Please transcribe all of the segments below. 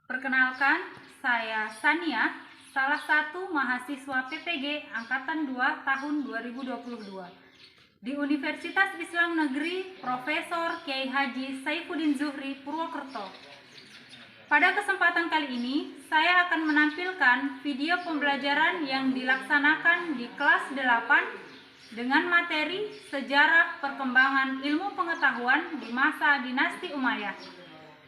Perkenalkan, saya Sania, salah satu mahasiswa PPG Angkatan 2 tahun 2022 di Universitas Islam Negeri Profesor Kiai Haji Saifuddin Zuhri Purwokerto. Pada kesempatan kali ini, saya akan menampilkan video pembelajaran yang dilaksanakan di kelas 8 dengan materi Sejarah Perkembangan Ilmu Pengetahuan di Masa Dinasti Umayyah.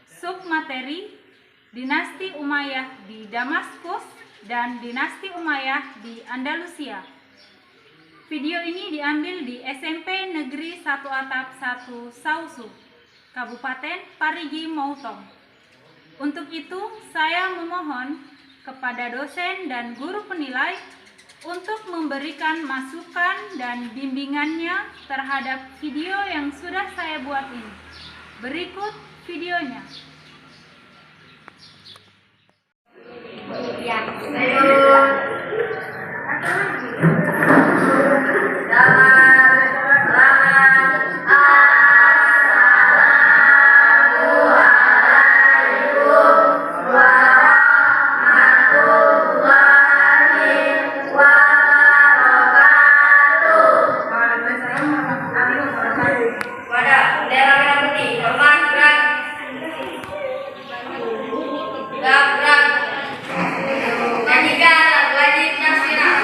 Submateri Dinasti Umayyah di Damaskus dan Dinasti Umayyah di Andalusia. Video ini diambil di SMP Negeri 1 Atap 1 Sausu, Kabupaten Parigi Motong. Untuk itu, saya memohon kepada dosen dan guru penilai untuk memberikan masukan dan bimbingannya terhadap video yang sudah saya buat ini. Berikut videonya. Nyanyikan lagu wajib nasional.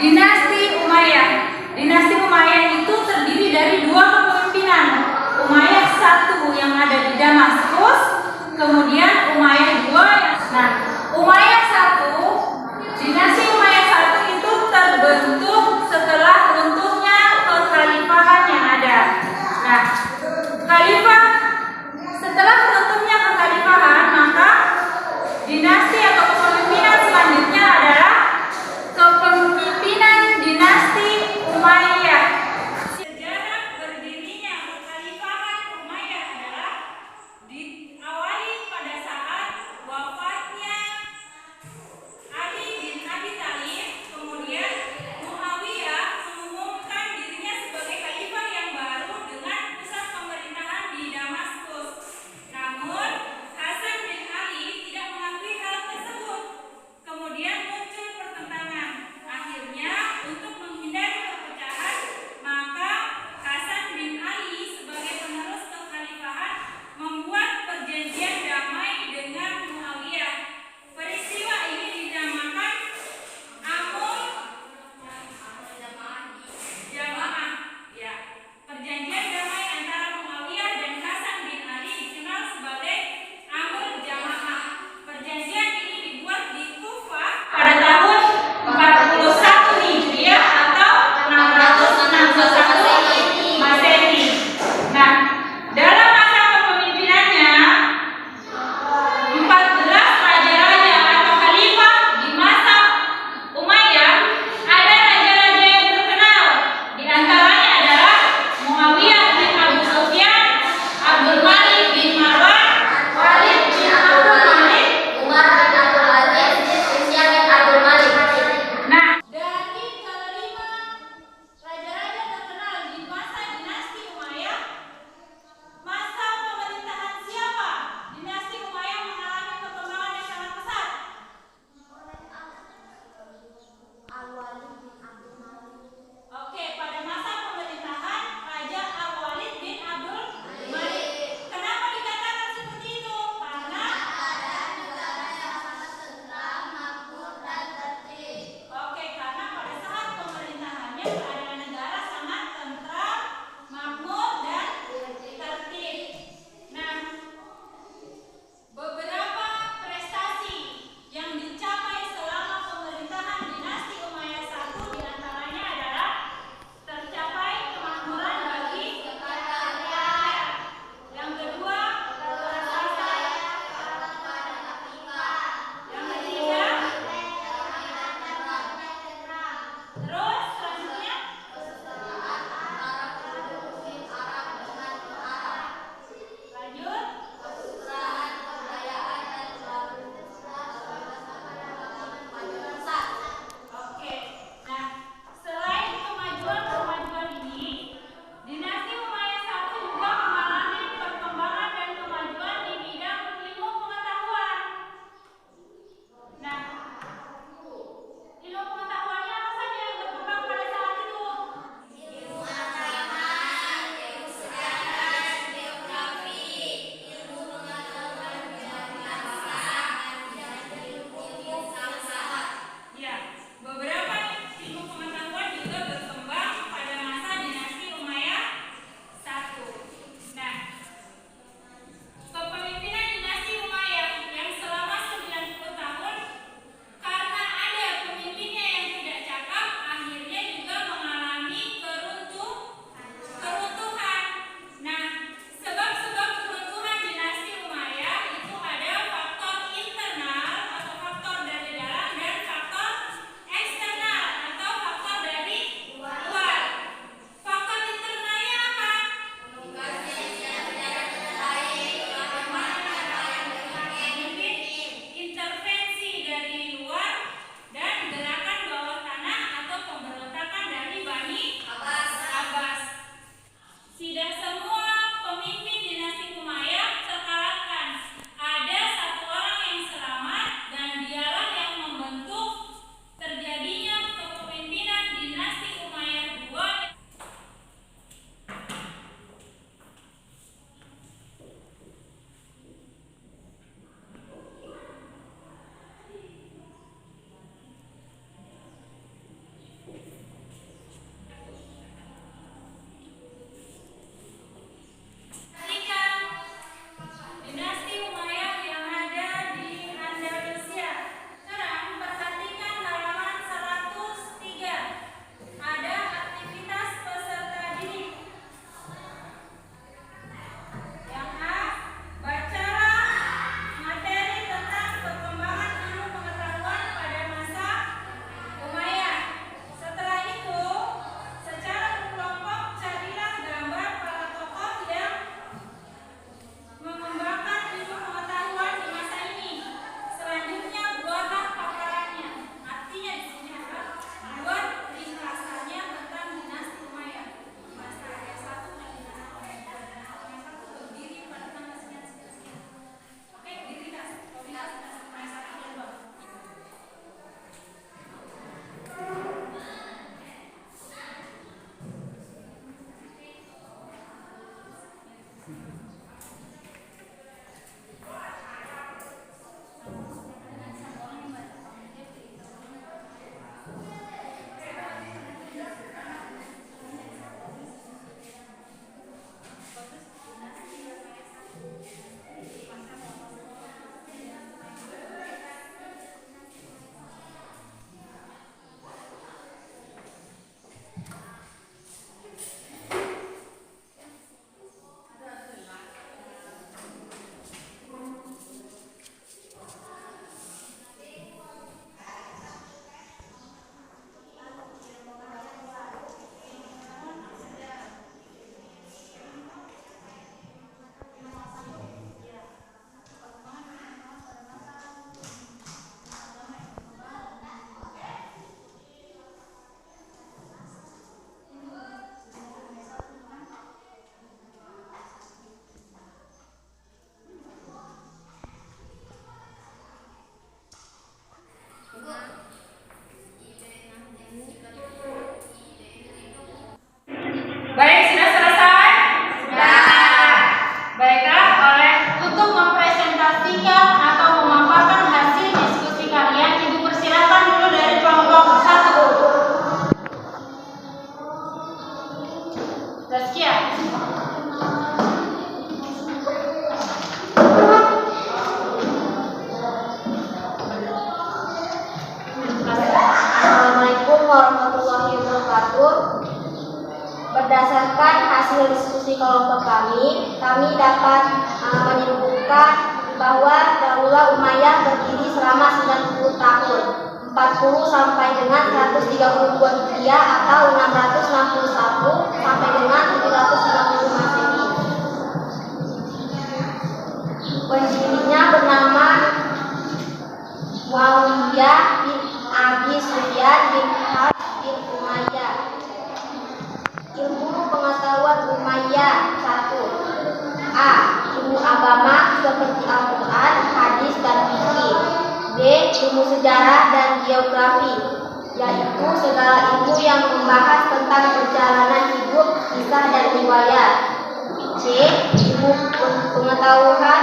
Dinasti Umayyah. Dinasti Umayyah itu terdiri dari dua kepemimpinan. Umayyah satu yang ada di Damaskus, kemudian Umayyah dua. Nah, Umayyah satu, dinasti Umayyah satu itu terbentuk setelah runtuhnya kekhalifahan yang ada. Nah, khalifah setelah runtuhnya kekhalifahan, maka dinasti atau kepemimpinan selanjutnya adalah kepemimpinan dinasti Umayyah. Sejarah berdirinya kekhalifahan Umayyah adalah diawali pada saat wafatnya Ali bin Abi Thalib, kemudian Muawiyah mengumumkan dirinya sebagai khalifah yang baru dengan pusat pemerintahan di Damaskus. Namun Hasan bin Ali tidak mengakui hal tersebut. Kemudian muncul pertentangan. Akhirnya untuk menghindari perpecahan, maka Hasan bin Ali sebagai penerus kekhalifahan membuat perjanjian damai dengan Muawiyah. Peristiwa ini dinamakan Amul Jamaah. Ya, perjanjian damai antara Muawiyah dan Hasan bin Ali dikenal sebagai Amul Jamaah. Perjanjian ini dibuat di Kufah pada tahun 41 Hijriah atau 661 Masehi. Nah, dalam masa kepemimpinannya 14 raja-raja atau khalifah di masa Umayyah, ada raja-raja yang terkenal. Di antaranya adalah Muawiyah bin Abu Sufyan, Abdul Malik bin Marwan, Walid bin Abdul Malik, Umar bin Abdul Aziz, Isya bin Abdul Malik. Nah, dari kelima raja-raja terkenal di masa dinasti Umayyah, masa pemerintahan siapa? Dinasti Umayyah mengalami perkembangan yang sangat pesat. Oke, pada masa pemerintahan Raja Al-Walid bin Abdul Malik. Kenapa dikatakan seperti itu? Karena Oke, karena pada saat pemerintahannya keadaan negara sangat tentram, makmur, dan tertib. Nah, beberapa prestasi yang dicapai selama pemerintahan dinasti Umayyah I diantaranya adalah tercapai kemakmuran bagi rakyat. Yang kedua, kekuasaan. Yang ketiga, terus selanjutnya lanjut. Oke. Nah, selain kemajuan-kemajuan ini, dinasti Umayyah I juga mengalami perkembangan dan kemajuan di bidang ilmu pengetahuan. Nah, ilmu pengetahuannya apa saja yang berkembang pada saat itu? Ya, beberapa ilmu pengetahuan juga berkembang pada masa dinasti Umayyah I. Nah, kepemimpinan dinasti Umayyah yang selama 90 tahun, karena ada pemimpinnya yang tidak cakap, akhirnya juga mengalami keruntuhan. Nah, sebab-sebab keruntuhan dinasti Umayyah itu ada faktor internal atau faktor dari dalam dan faktor eksternal atau faktor Berdasarkan hasil diskusi kelompok kami dapat menyimpulkan bahwa Daulah Umayyah berdiri selama 90 tahun, 40 sampai dengan 132 Hijriah atau 661 sampai dengan 730 Masehi. Pendirinya bernama Muawiyah bin Abi Sufyan bin Harb bin Umayyah. Ilmu pengetahuan Umayyah 1. A. Ilmu agama seperti Al-Quran, hadis, dan fikih. B. Ilmu sejarah dan geografi, yaitu segala ilmu yang membahas tentang perjalanan hidup, kisah, dan riwayat. C. Ilmu pengetahuan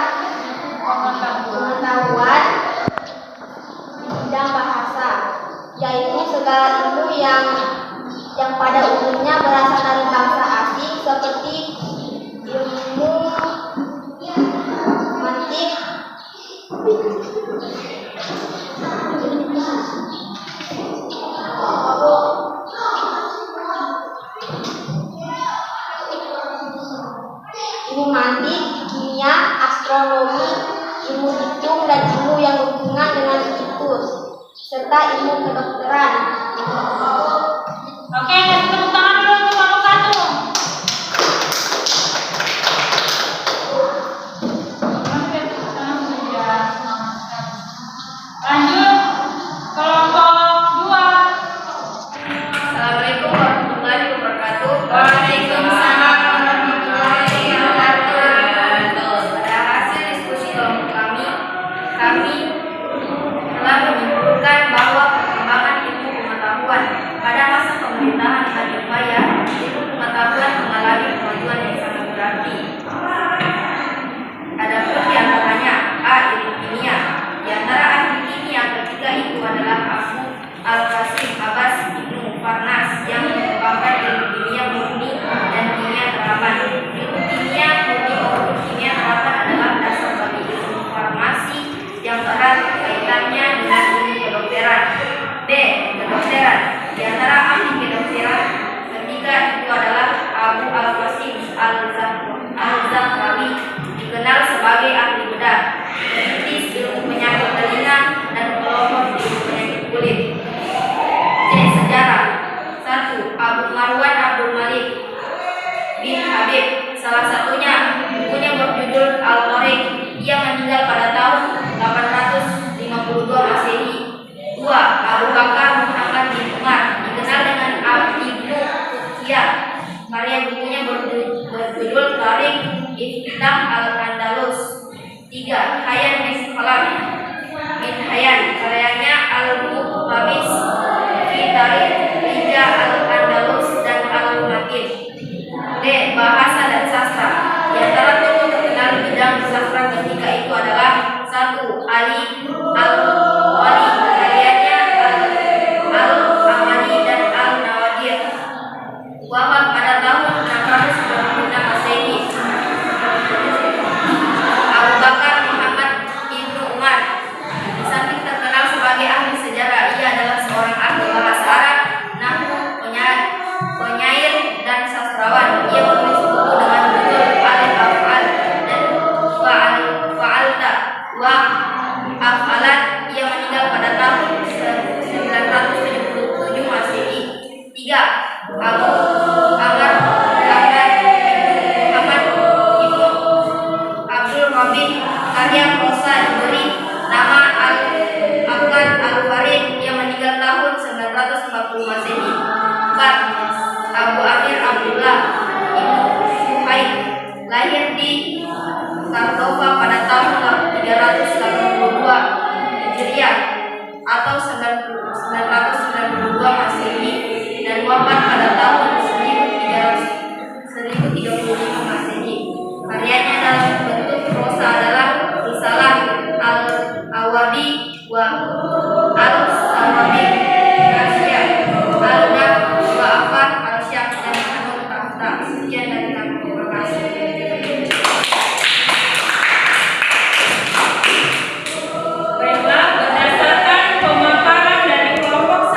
di bidang bahasa, yaitu segala ilmu yang pada umumnya berasal dari bangsa asing seperti ilmu mantik, kimia, astronomi, ilmu hitung, dan ilmu yang berhubungan dengan situs, serta ilmu kedokteran. Oke, kasih tepuk tangan dulu untuk kelompok 1. Lanjut kelompok 2. Assalamualaikum warahmatullahi wabarakatuh. Waalaikumsalam warahmatullahi wabarakatuh. Pada hasil diskusi kelompok kami telah menyimpulkan bahwa perkembangan ilmu pengetahuan pada masa pemerintahan Bani Umayyah, ilmu pengetahuan mengalami kemajuan yang sangat berarti. Adapun di antaranya A. Ilmu kimia. Di antara ahli kimia yang ketiga itu adalah Abu Al-Qasim Abbas Ibnu Farnas yang mengembangkan ilmu kimia murni dan kimia terapan. Ilmu kimia murni maupun kimia terapan adalah dasar bagi ilmu farmasi yang erat kaitannya dengan ilmu kedokteran. B. Kedokteran. Di antara ahli kedokteran ketiga itu adalah Abu Al-Qasim Al-Zakrawi, dikenal sebagai ahli bedah, meneliti ilmu penyakit telinga dan pelopor ilmu penyakit kulit. C. Sejarah. 1. Abu Marwan Abdul Malik bin Habib, salah satunya bukunya berjudul Al-Tariq. Ia meninggal pada tahun 852 Masehi. 2. Abu Bakar Muhammad bin Umar, dikenal dengan Ibnu Qutiyah. Karya bukunya berjudul Tariq Iftitah Al-Andalus. 3. Hayyan bin Hayyan, karyanya Al-Muqtabis fi Tariq Rija Al-Andalus dan Al-Makin. D. Bahasa dan sastra. Di antara tokoh terkenal di bidang sastra ketika itu adalah 1. Ali Al-Wali, karyanya Al-Amali dan Al-Nawadir, wafat pada tahun 696 Masehi. Abu Bakar Muhammad Ibnu Umar, di samping terkenal sebagai ahli sejarah, ia adalah seorang ahli bahasa Arab, nahwu, penyair, dan sastrawan. Ia menulis buku dengan judul Al-Af'al dan Fa'alta wa Af'alat. Ia meninggal pada tahun 977 Masehi. 3. Abu Amr Muhammad Ibnu Abdul Rabih, karya prosa diberi nama Al-Aqad Al-Farid. Ia meninggal tahun 940 Masehi. 4. Abu Amir Abdullah Ibnu Suhaib, lahir di Cordova pada tahun 382 Hijriah atau 992 Masehi dan wafat pada tahun 1035 Masehi. Karyanya dalam bentuk prosa adalah Risalah Al-Awadi wa Al-Sarabi Rasya, Al-Nab wa Afar Al-Syak, dan Anur Tahta. Sekian dari kami. Terima kasih. Baiklah, berdasarkan pemaparan dari kelompok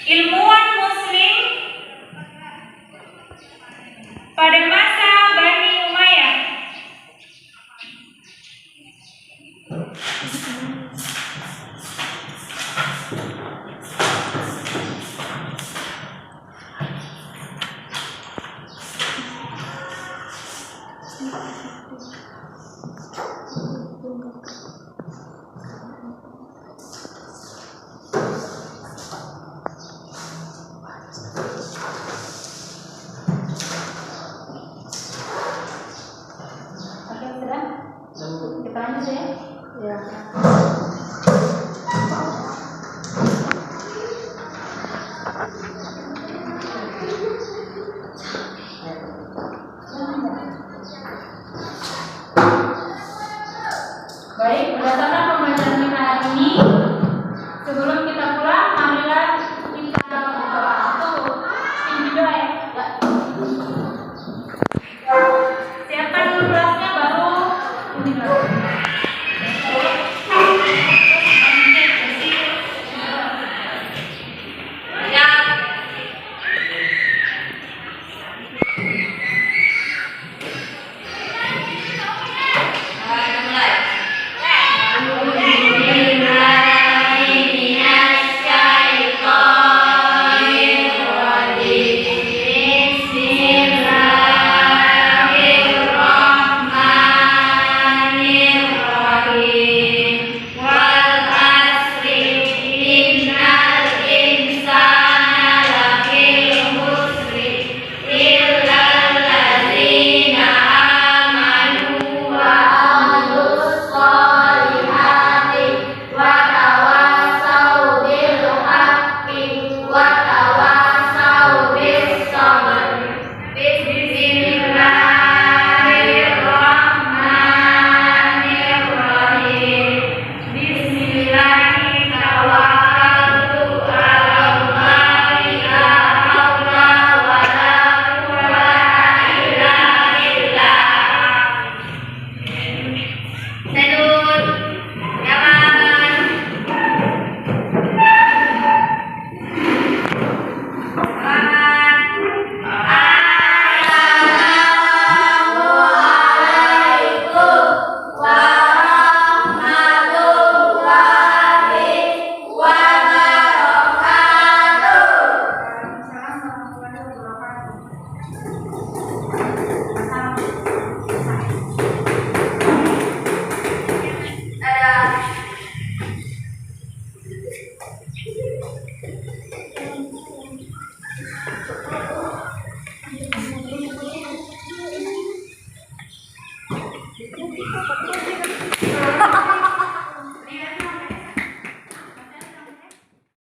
Ilmuwan Muslim pada masa